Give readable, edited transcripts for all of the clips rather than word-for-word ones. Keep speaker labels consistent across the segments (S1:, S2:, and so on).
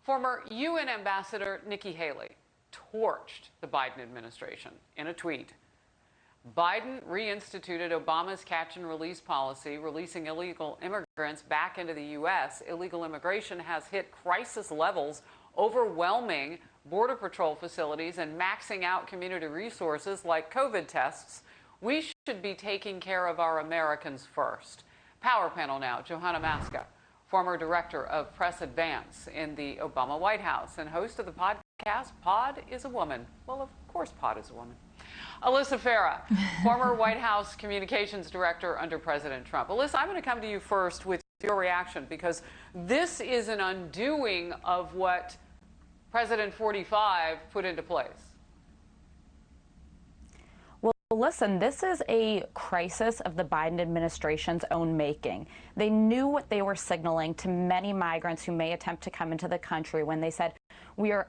S1: Former UN Ambassador Nikki Haley torched the Biden administration in a tweet. Biden reinstituted Obama's catch and release policy, releasing illegal immigrants back into the U.S. Illegal immigration has hit crisis levels, overwhelming Border Patrol facilities and maxing out community resources like COVID tests. We should be taking care of our Americans first. Power panel now, Johanna Maska, former director of Press Advance in the Obama White House and host of the podcast, Pod is a Woman. Well, of course, Pod is a woman. Alyssa Farah, former White House communications director under President Trump. Alyssa, I'm going to come to you first with your reaction, because this is an undoing of what President 45 put into place.
S2: Well, listen, this is a crisis of the Biden administration's own making. They knew what they were signaling to many migrants who may attempt to come into the country when they said, we are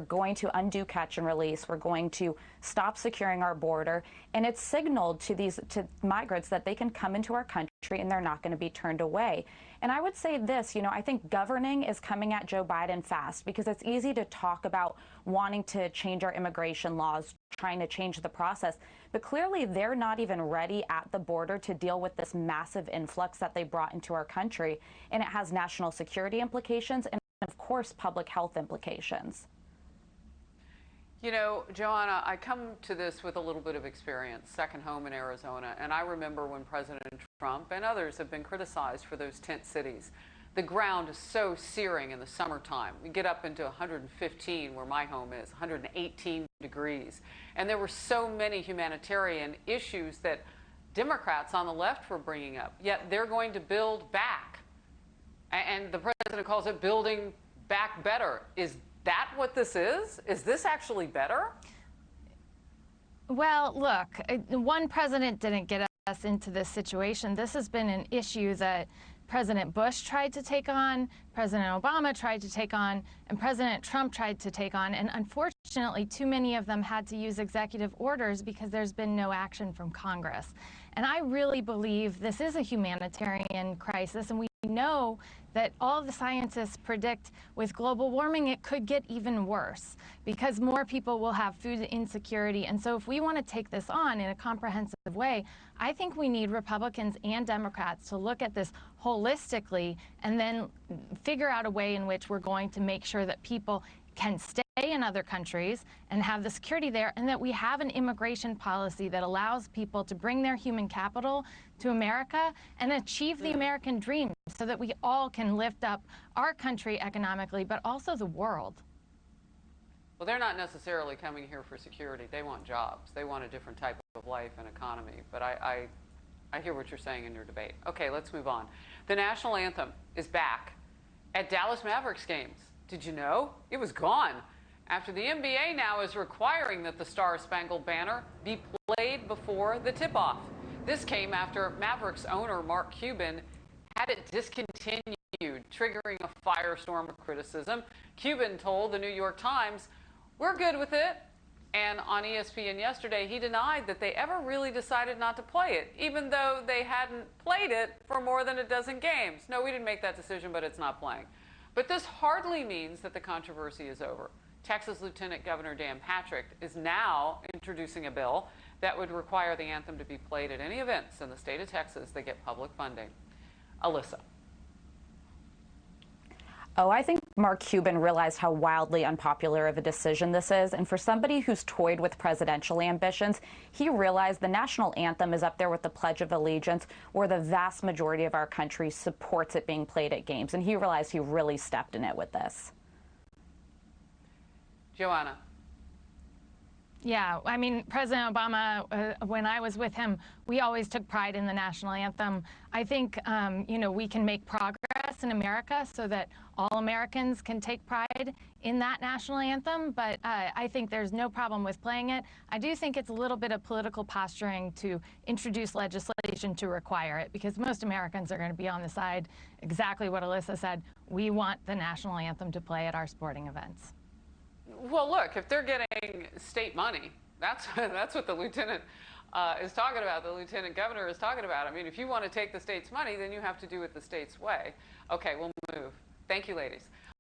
S2: going to undo catch and release. We're going to stop securing our border. And it's signaled to migrants that they can come into our country and they're not going to be turned away. And I would say this, I think governing is coming at Joe Biden fast, because it's easy to talk about wanting to change our immigration laws, trying to change the process. But clearly, they're not even ready at the border to deal with this massive influx that they brought into our country. And it has national security implications and, of course, public health implications.
S1: Johanna, I come to this with a little bit of experience, second home in Arizona, and I remember when President Trump and others have been criticized for those tent cities. The ground is so searing in the summertime. We get up into 115 where my home is, 118 degrees. And there were so many humanitarian issues that Democrats on the left were bringing up, yet they're going to build back. And the president calls it building back better. Is that what this is? Is this actually better?
S3: Well, look, one president didn't get us into this situation. This has been an issue that President Bush tried to take on, President Obama tried to take on, and President Trump tried to take on. And unfortunately, too many of them had to use executive orders because there's been no action from Congress. And I really believe this is a humanitarian crisis, and we know that all the scientists predict with global warming it could get even worse because more people will have food insecurity. And so if we want to take this on in a comprehensive way, I think we need Republicans and Democrats to look at this holistically and then figure out a way in which we're going to make sure that people can stay in other countries and have the security there, and that we have an immigration policy that allows people to bring their human capital to America and achieve the American dream so that we all can lift up our country economically, but also the world.
S1: Well, they're not necessarily coming here for security. They want jobs. They want a different type of life and economy. But I hear what you're saying in your debate. Okay, let's move on. The national anthem is back at Dallas Mavericks games. Did you know? It was gone after the NBA now is requiring that the Star-Spangled Banner be played before the tip-off. This came after Mavericks owner Mark Cuban had it discontinued, triggering a firestorm of criticism. Cuban told the New York Times, "We're good with it." And on ESPN yesterday, he denied that they ever really decided not to play it, even though they hadn't played it for more than a dozen games. No, we didn't make that decision, but it's not playing. But this hardly means that the controversy is over. Texas Lieutenant Governor Dan Patrick is now introducing a bill that would require the anthem to be played at any events in the state of Texas that get public funding. Alyssa.
S2: Oh, I think Mark Cuban realized how wildly unpopular of a decision this is. And for somebody who's toyed with presidential ambitions, he realized the national anthem is up there with the Pledge of Allegiance, where the vast majority of our country supports it being played at games. And he realized he really stepped in it with this.
S1: Johanna.
S3: Yeah, I mean, President Obama, when I was with him, we always took pride in the national anthem. I think, we can make progress in America so that all Americans can take pride in that national anthem, but I think there's no problem with playing it. I do think it's a little bit of political posturing to introduce legislation to require it, because most Americans are going to be on the side, exactly what Alyssa said. We want the national anthem to play at our sporting events.
S1: Well, look, if they're getting state money, that's what the lieutenant is talking about. The lieutenant governor is talking about. I mean, if you want to take the state's money, then you have to do it the state's way. Okay, we'll move. Thank you, ladies.